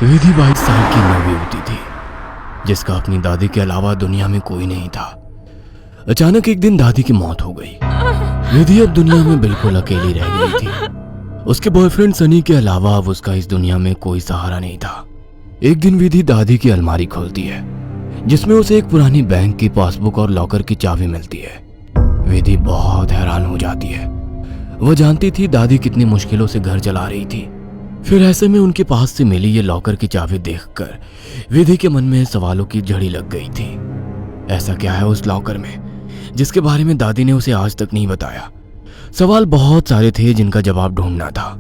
विधि 22 साल की नवयुवती थी जिसका अपनी दादी के अलावा दुनिया में कोई नहीं था। अचानक एक दिन दादी की मौत हो गई। विधि अब दुनिया में बिल्कुल अकेली रह गई थी। उसके बॉयफ्रेंड सनी के अलावा अब उसका इस दुनिया में कोई सहारा नहीं था। एक दिन विधि दादी की अलमारी खोलती है जिसमें उसे एक पुरानी बैंक की पासबुक और लॉकर की चाबी मिलती है। विधि बहुत हैरान हो जाती है। वह जानती थी दादी कितनी मुश्किलों से घर चला रही थी। फिर ऐसे में उनके पास से मिली ये लॉकर की चाबी देखकर विधि के मन में सवालों की झड़ी लग गई थी। ऐसा क्या है उस लॉकर में जिसके बारे में दादी ने उसे आज तक नहीं बताया? सवाल बहुत सारे थे जिनका जवाब ढूंढना था।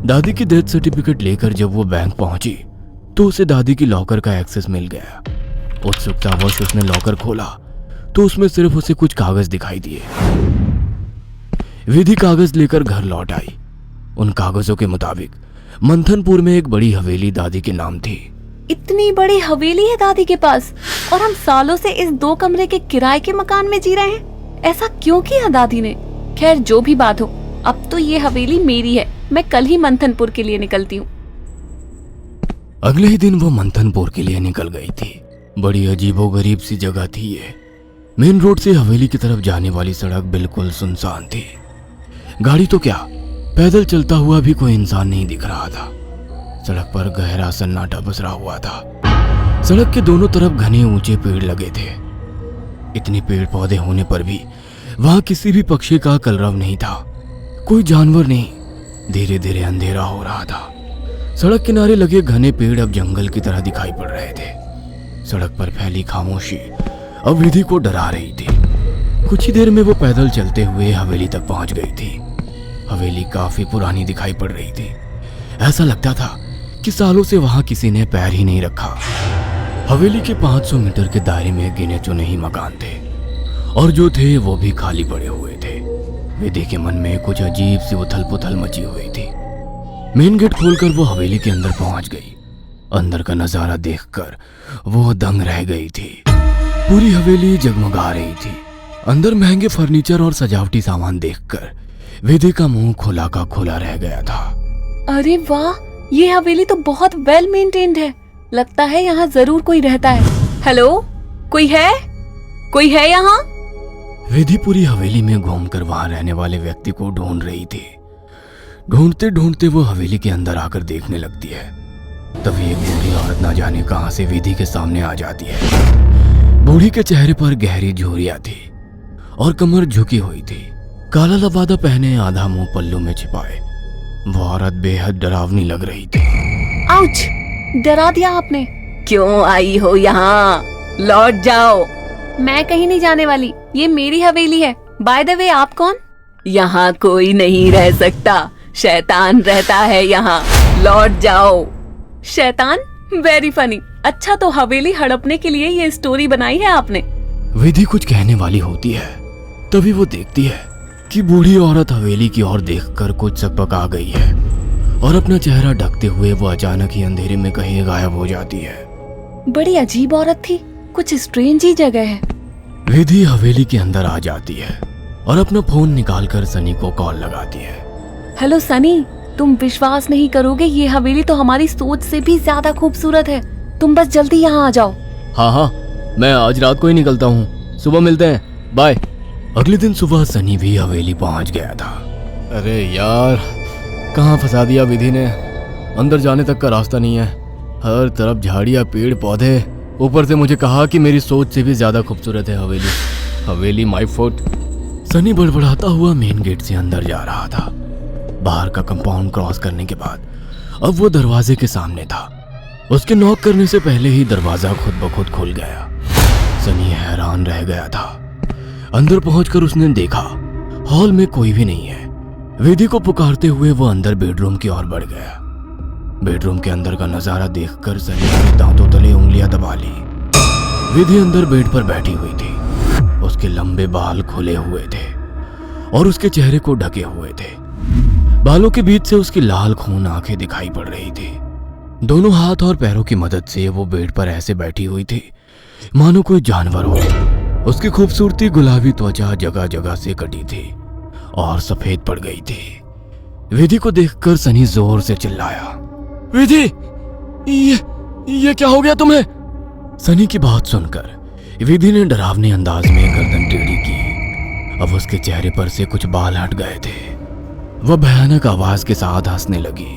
दादी की डेथ सर्टिफिकेट लेकर जब वो बैंक पहुंची तो उसे दादी की लॉकर का एक्सेस मिल गया। उत्सुकतावश उसने लॉकर खोला तो उसमें सिर्फ उसे कुछ कागज दिखाई दिए। विधि कागज लेकर घर लौट आई। उन कागजों के मुताबिक मंथनपुर में एक बड़ी हवेली दादी के नाम थी। इतनी बड़ी हवेली है दादी के पास और हम सालों से इस 2 कमरे के किराए के मकान में जी रहे हैं। ऐसा क्यों किया दादी ने? खैर जो भी बात हो, अब तो ये हवेली मेरी है। मैं कल ही मंथनपुर के लिए निकलती हूँ। अगले ही दिन वो मंथनपुर के लिए निकल गई थी। बड़ी अजीबोगरीब सी जगह थी ये। मेन रोड से हवेली की तरफ जाने वाली सड़क बिल्कुल सुनसान थी। गाड़ी तो क्या, पैदल चलता हुआ भी कोई इंसान नहीं दिख रहा था। सड़क पर गहरा सन्नाटा पसरा हुआ था। सड़क के दोनों तरफ घने ऊंचे पेड़ लगे थे। इतने पेड़ पौधे होने पर भी वहां किसी भी पक्षी का कलरव नहीं था। कोई जानवर नहीं। धीरे धीरे अंधेरा हो रहा था। सड़क किनारे लगे घने पेड़ अब जंगल की तरह दिखाई पड़ रहे थे। सड़क पर फैली खामोशी अब विधि को डरा रही थी। कुछ ही देर में वो पैदल चलते हुए हवेली तक पहुंच गई थी। हवेली काफी पुरानी दिखाई पड़ रही थी। ऐसा लगता था कि सालों से वहां किसी ने पैर ही नहीं रखा। हवेली के 500 मीटर के दायरे में गिने चुने ही मकान थे और जो थे वो भी खाली पड़े हुए थे। विधि के मन में कुछ अजीब सी उथल पुथल मची हुई थी। मेन गेट खोलकर वो हवेली के अंदर पहुंच गई। अंदर का नजारा देखकर वो दंग रह गई थी। पूरी हवेली जगमगा रही थी। अंदर महंगे फर्नीचर और सजावटी सामान देखकर विधि का मुंह खुला का खुला रह गया था। अरे वाह, ये हवेली तो बहुत वेल मेंटेन्ड है। लगता है यहाँ जरूर कोई रहता है। हेलो, कोई है? कोई है यहाँ? विधि पूरी हवेली में घूमकर वहां रहने वाले व्यक्ति को ढूंढ रही थी। ढूंढते ढूंढते वो हवेली के अंदर आकर देखने लगती है। तभी एक बूढ़ी औरत ना जाने कहां से विधि के सामने आ जाती है। बूढ़ी के चेहरे पर गहरी झुर्रियां थी और कमर झुकी हुई थी। काला लबादा पहने, आधा मुंह पल्लू में छिपाए, वो औरत बेहद डरावनी लग रही थी। आउच! डरा दिया आपने। क्यों आई हो यहाँ? लौट जाओ। मैं कहीं नहीं जाने वाली। ये मेरी हवेली है। बाय द वे, आप कौन? यहाँ कोई नहीं रह सकता। शैतान रहता है यहाँ। लौट जाओ। शैतान? Very funny. अच्छा, तो हवेली हड़पने के लिए ये स्टोरी बनाई है आपने? विधि कुछ कहने वाली होती है तभी वो देखती है कि बूढ़ी औरत हवेली की ओर देखकर कुछ सकपका गई है और अपना चेहरा ढकते हुए वो अचानक ही अंधेरे में कहीं गायब हो जाती है। बड़ी अजीब औरत थी। कुछ स्ट्रेंज ही जगह है। विधि हवेली के अंदर आ जाती है और अपना फोन निकालकर सनी को कॉल लगाती है। हेलो सनी, तुम विश्वास नहीं करोगे, ये हवेली तो हमारी सोच से भी ज्यादा खूबसूरत है। तुम बस जल्दी यहाँ आ जाओ। हाँ, मैं आज रात को ही निकलता हूँ। सुबह मिलते हैं, बाय। अगले दिन सुबह सनी भी हवेली पहुंच गया था। अरे यार, कहाँ फंसा दिया विधि ने। अंदर जाने तक का रास्ता नहीं है। हर तरफ झाड़ियाँ, पेड़ पौधे। ऊपर से मुझे कहा कि मेरी सोच से भी ज्यादा खूबसूरत है हवेली माय फुट। सनी बड़बड़ाता हुआ मेन गेट से अंदर जा रहा था। बाहर का कंपाउंड क्रॉस करने के बाद अब वो दरवाजे के सामने था। उसके नॉक करने से पहले ही दरवाजा खुद ब खुद खुल गया। सनी हैरान रह गया था। अंदर पहुंचकर उसने देखा हॉल में कोई भी नहीं है। विधि को पुकारते हुए वो अंदर बेडरूम की ओर बढ़ गया। बेडरूम के अंदर का नजारा देखकर सनी ने दांतों तले उंगलियां दबा ली। विधि अंदर बेड पर बैठी हुई थी। उसके लंबे बाल खुले हुए थे और उसके चेहरे को ढके हुए थे। बालों के बीच से उसकी लाल खून आंखें दिखाई पड़ रही थी। दोनों हाथ और पैरों की मदद से वो बेड पर ऐसे बैठी हुई थी मानो कोई जानवर हो। उसकी खूबसूरती गुलाबी त्वचा जगह जगह से कटी थी और सफेद पड़ गई थी। विधि को देखकर सनी जोर से चिल्लाया, विधि, ये क्या हो गया तुम्हें? सनी की बात सुनकर विधि ने डरावने अंदाज में गर्दन टेढ़ी की। अब उसके चेहरे पर से कुछ बाल हट गए थे। वह भयानक आवाज के साथ हंसने लगी।